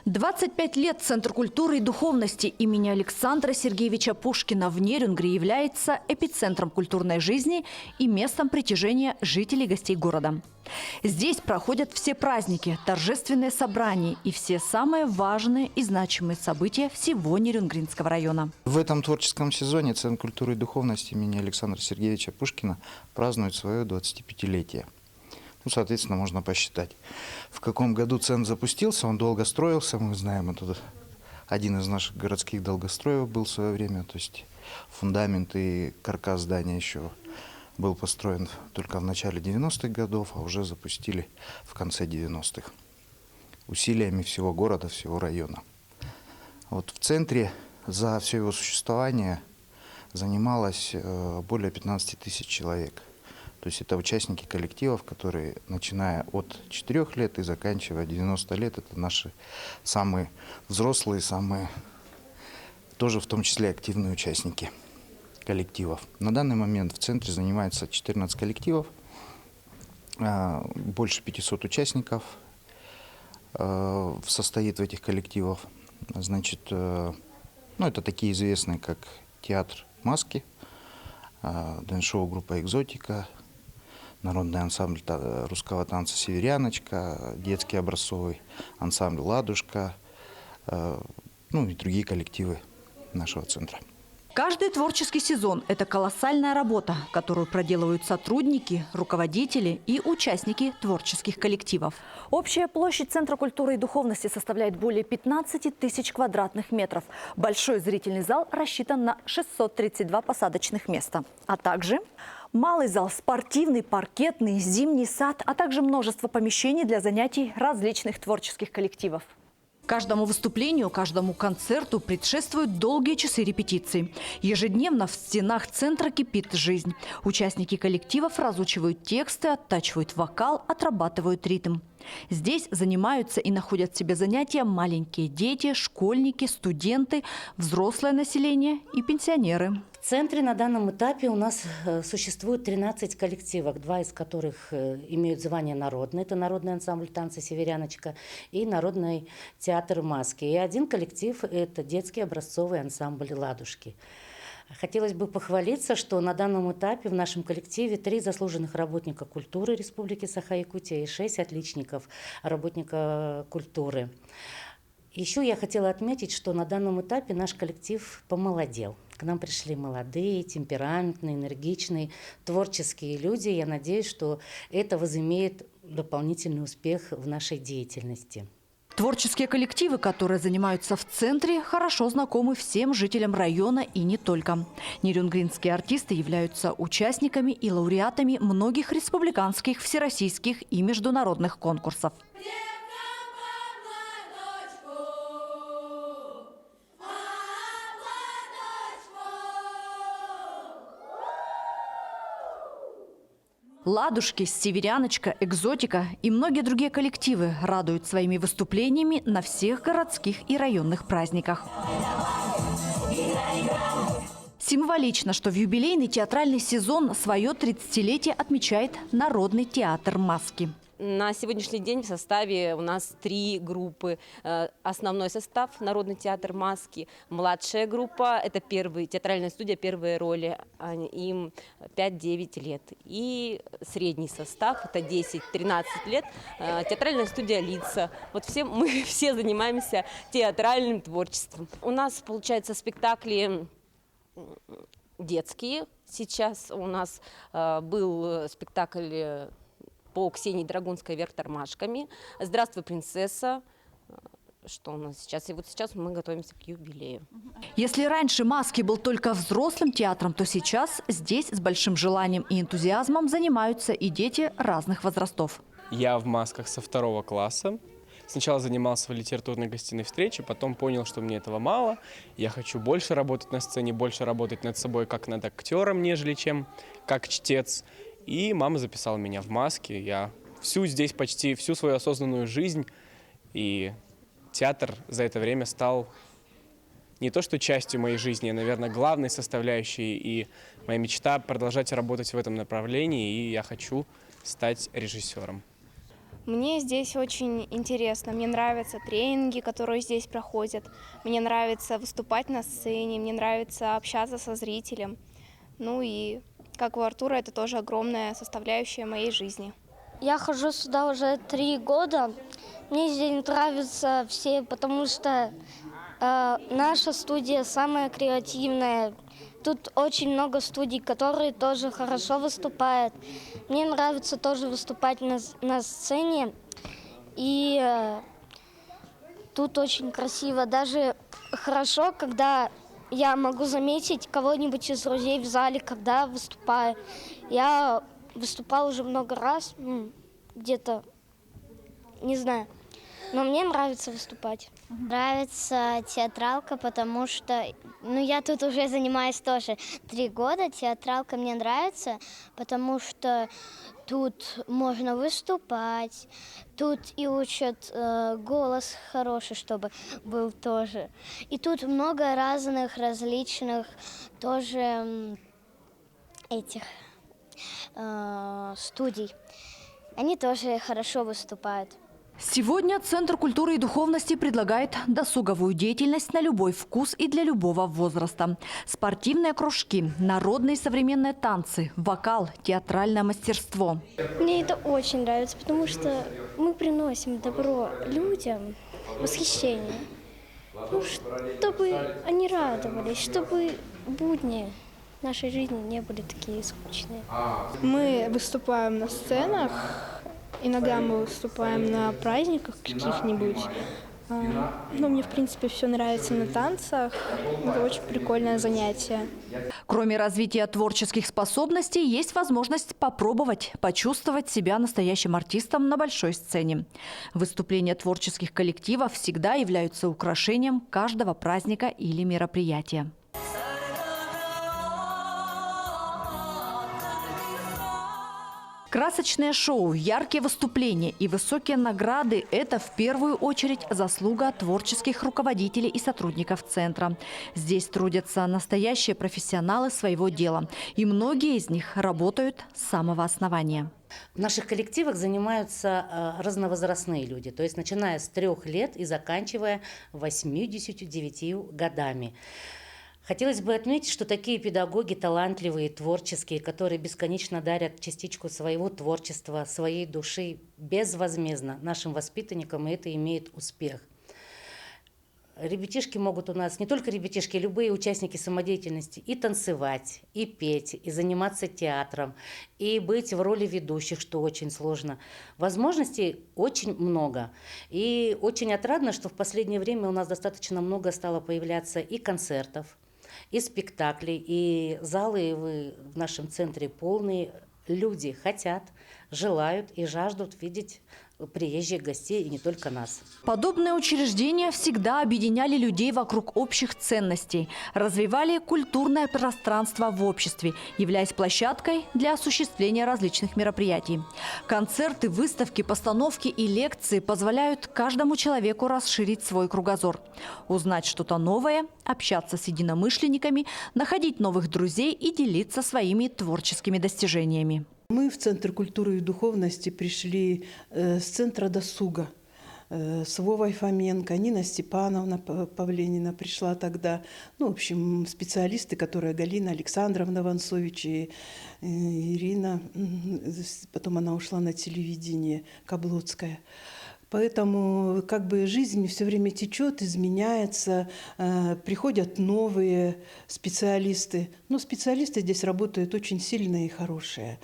25 лет Центр культуры и духовности имени Александра Сергеевича Пушкина в Нерюнгри является эпицентром культурной жизни и местом притяжения жителей и гостей города. Здесь проходят все праздники, торжественные собрания и все самые важные и значимые события всего Нерюнгринского района. В этом творческом сезоне Центр культуры и духовности имени Александра Сергеевича Пушкина празднует свое 25-летие. Соответственно, можно посчитать, в каком году центр запустился. Он долго строился, мы знаем, это один из наших городских долгостроев был в свое время. То есть фундамент и каркас здания еще был построен только в начале 90-х годов, а уже запустили в конце 90-х. Усилиями всего города, всего района. Вот в центре за все его существование занималось более 15 тысяч человек. То есть это участники коллективов, которые, начиная от 4 лет и заканчивая 90 лет, это наши самые взрослые, самые тоже в том числе активные участники коллективов. На данный момент в центре занимается 14 коллективов, больше 500 участников состоит в этих коллективах. Значит, это такие известные, как театр «Маски», дэнс-шоу группа «Экзотика», народный ансамбль русского танца «Северяночка», детский образцовый ансамбль «Ладушка», и другие коллективы нашего центра. Каждый творческий сезон – это колоссальная работа, которую проделывают сотрудники, руководители и участники творческих коллективов. Общая площадь Центра культуры и духовности составляет более 15 тысяч квадратных метров. Большой зрительный зал рассчитан на 632 посадочных места. А также малый зал, спортивный, паркетный, зимний сад, а также множество помещений для занятий различных творческих коллективов. Каждому выступлению, каждому концерту предшествуют долгие часы репетиций. Ежедневно в стенах центра кипит жизнь. Участники коллективов разучивают тексты, оттачивают вокал, отрабатывают ритм. Здесь занимаются и находят себе занятия маленькие дети, школьники, студенты, взрослое население и пенсионеры. В центре на данном этапе у нас существует 13 коллективов, 2 из которых имеют звание народное. Это народный ансамбль танца «Северяночка» и народный театр «Маски». И один коллектив – это детский образцовый ансамбль «Ладушки». Хотелось бы похвалиться, что на данном этапе в нашем коллективе 3 заслуженных работника культуры Республики Саха-Якутия и 6 отличников работника культуры. Еще я хотела отметить, что на данном этапе наш коллектив помолодел. К нам пришли молодые, темпераментные, энергичные, творческие люди. Я надеюсь, что это возымеет дополнительный успех в нашей деятельности. Творческие коллективы, которые занимаются в центре, хорошо знакомы всем жителям района и не только. Нерюнгринские артисты являются участниками и лауреатами многих республиканских, всероссийских и международных конкурсов. «Ладушки», «Северяночка», «Экзотика» и многие другие коллективы радуют своими выступлениями на всех городских и районных праздниках. Символично, что в юбилейный театральный сезон свое 30-летие отмечает Народный театр «Маски». На сегодняшний день в составе у нас 3 группы. Основной состав – Народный театр «Маски». Младшая группа – это театральная студия «Первые роли». Им 5-9 лет. И средний состав – это 10-13 лет. Театральная студия «Лица». Вот мы все занимаемся театральным творчеством. У нас, получается, спектакли детские. Сейчас у нас был спектакль по Ксении Драгунской «Вверх тормашками», «Здравствуй, принцесса». Что у нас сейчас? И вот сейчас мы готовимся к юбилею. Если раньше «Маски» был только взрослым театром, то сейчас здесь с большим желанием и энтузиазмом занимаются и дети разных возрастов. Я в «Масках» со 2 класса. Сначала занимался в литературной гостиной встречи, потом понял, что мне этого мало. Я хочу больше работать на сцене, больше работать над собой как над актером, нежели чем как чтец. И мама записала меня в «Маски». Я почти всю свою осознанную жизнь, и театр за это время стал не то что частью моей жизни, а, наверное, главной составляющей. И моя мечта продолжать работать в этом направлении, и я хочу стать режиссером. Мне здесь очень интересно. Мне нравятся тренинги, которые здесь проходят. Мне нравится выступать на сцене, мне нравится общаться со зрителем. Ну и, как у Артура, это тоже огромная составляющая моей жизни. Я хожу сюда уже 3 года. Мне здесь нравятся все, потому что наша студия самая креативная. Тут очень много студий, которые тоже хорошо выступают. Мне нравится тоже выступать на сцене. И тут очень красиво. Даже хорошо, когда я могу заметить кого-нибудь из друзей в зале, когда выступаю. Я выступала уже много раз, где-то, не знаю. Но мне нравится выступать. Нравится театралка, потому что, я тут уже занимаюсь тоже 3 года. Театралка мне нравится, потому что тут можно выступать, тут и учат голос хороший, чтобы был тоже. И тут много разных, различных тоже этих студий. Они тоже хорошо выступают. Сегодня Центр культуры и духовности предлагает досуговую деятельность на любой вкус и для любого возраста. Спортивные кружки, народные и современные танцы, вокал, театральное мастерство. Мне это очень нравится, потому что мы приносим добро людям, восхищение. Чтобы они радовались, чтобы будни нашей жизни не были такие скучные. Мы выступаем на сценах, иногда мы выступаем на праздниках каких-нибудь. Мне, в принципе, все нравится на танцах. Это очень прикольное занятие. Кроме развития творческих способностей, есть возможность попробовать, почувствовать себя настоящим артистом на большой сцене. Выступления творческих коллективов всегда являются украшением каждого праздника или мероприятия. Красочное шоу, яркие выступления и высокие награды – это в первую очередь заслуга творческих руководителей и сотрудников центра. Здесь трудятся настоящие профессионалы своего дела, и многие из них работают с самого основания. В наших коллективах занимаются разновозрастные люди, то есть начиная с 3 лет и заканчивая 89 годами. Хотелось бы отметить, что такие педагоги талантливые, творческие, которые бесконечно дарят частичку своего творчества, своей души безвозмездно нашим воспитанникам, и это имеет успех. Ребятишки могут у нас, не только ребятишки, любые участники самодеятельности, и танцевать, и петь, и заниматься театром, и быть в роли ведущих, что очень сложно. Возможностей очень много. И очень отрадно, что в последнее время у нас достаточно много стало появляться и концертов, и спектаклей, и залы в нашем центре полные. Люди хотят, желают и жаждут видеть приезжих гостей, и не только нас. Подобные учреждения всегда объединяли людей вокруг общих ценностей, развивали культурное пространство в обществе, являясь площадкой для осуществления различных мероприятий. Концерты, выставки, постановки и лекции позволяют каждому человеку расширить свой кругозор, узнать что-то новое, общаться с единомышленниками, находить новых друзей и делиться своими творческими достижениями. Мы в Центр культуры и духовности пришли с Центра досуга. С Вовой Фоменко, Нина Степановна Павленина пришла тогда. В общем, специалисты, которые Галина Александровна Ванцович и Ирина. Потом она ушла на телевидение, Каблоцкая. Поэтому жизнь все время течет, изменяется, приходят новые специалисты. Но специалисты здесь работают очень сильные и хорошие.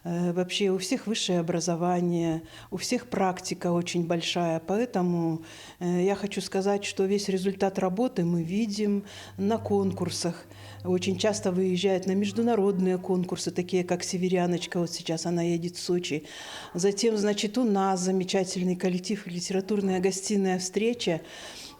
Вообще у всех высшее образование, у всех практика очень большая. Поэтому я хочу сказать, что весь результат работы мы видим на конкурсах. Очень часто выезжают на международные конкурсы, такие как «Северяночка», вот сейчас она едет в Сочи. Затем, у нас замечательный коллектив «Литературная гостиная встреча»,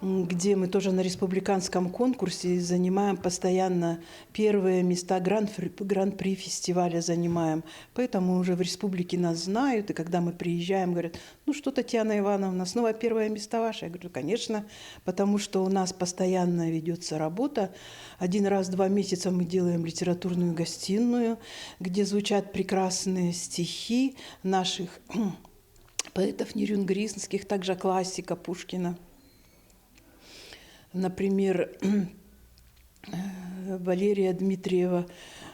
где мы тоже на республиканском конкурсе занимаем постоянно первые места, гран-при фестиваля занимаем. Поэтому уже в республике нас знают, и когда мы приезжаем, говорят: что, Татьяна Ивановна, снова первое место ваше? Я говорю: конечно, потому что у нас постоянно ведется работа. 1 раз в 2 месяца мы делаем литературную гостиную, где звучат прекрасные стихи наших поэтов нерюнгринских, также классика Пушкина. Например, Валерия Дмитриева.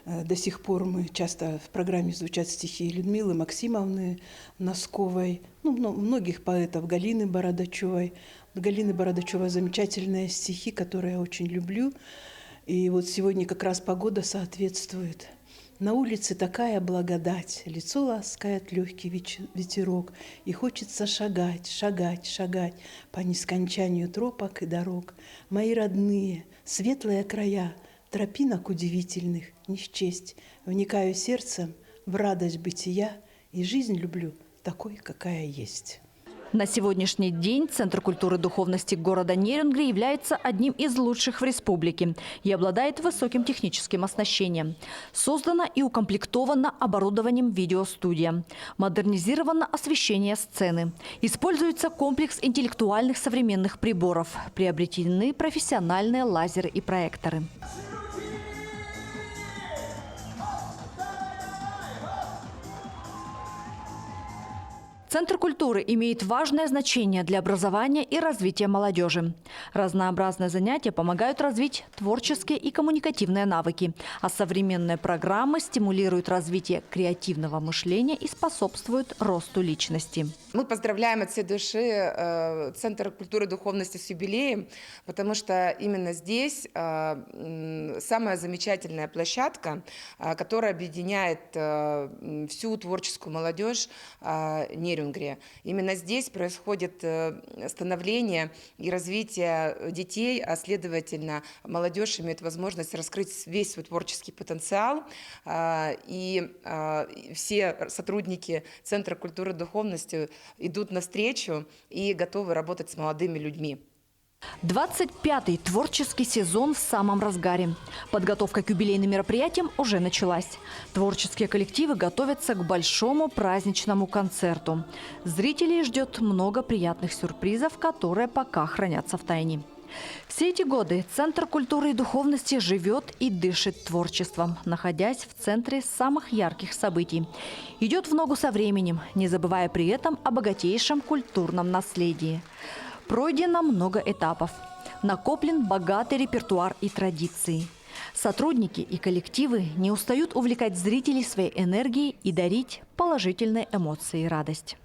До сих пор мы часто в программе звучат стихи Людмилы Максимовны Носковой, многих поэтов, Галины Бородачевой. Галины Бородачевой замечательные стихи, которые я очень люблю. И вот сегодня как раз погода соответствует. На улице такая благодать, лицо ласкает легкий ветерок, и хочется шагать, шагать, шагать по нескончанию тропок и дорог. Мои родные, светлые края, тропинок удивительных не счесть. Вникаю сердцем в радость бытия и жизнь люблю такой, какая есть. На сегодняшний день Центр культуры и духовности города Нерюнгри является одним из лучших в республике и обладает высоким техническим оснащением. Создано и укомплектовано оборудованием видеостудия. Модернизировано освещение сцены. Используется комплекс интеллектуальных современных приборов. Приобретены профессиональные лазеры и проекторы. Центр культуры имеет важное значение для образования и развития молодежи. Разнообразные занятия помогают развить творческие и коммуникативные навыки, а современные программы стимулируют развитие креативного мышления и способствуют росту личности. Мы поздравляем от всей души Центр культуры и духовности с юбилеем, потому что именно здесь самая замечательная площадка, которая объединяет всю творческую молодежь Нерюнгри. Именно здесь происходит становление и развитие детей, а следовательно, молодежь имеет возможность раскрыть весь свой творческий потенциал. И все сотрудники Центра культуры и духовности идут навстречу и готовы работать с молодыми людьми. 25-й творческий сезон в самом разгаре. Подготовка к юбилейным мероприятиям уже началась. Творческие коллективы готовятся к большому праздничному концерту. Зрителей ждет много приятных сюрпризов, которые пока хранятся в тайне. Все эти годы Центр культуры и духовности живет и дышит творчеством, находясь в центре самых ярких событий. Идет в ногу со временем, не забывая при этом о богатейшем культурном наследии. Пройдено много этапов. Накоплен богатый репертуар и традиции. Сотрудники и коллективы не устают увлекать зрителей своей энергией и дарить положительные эмоции и радость.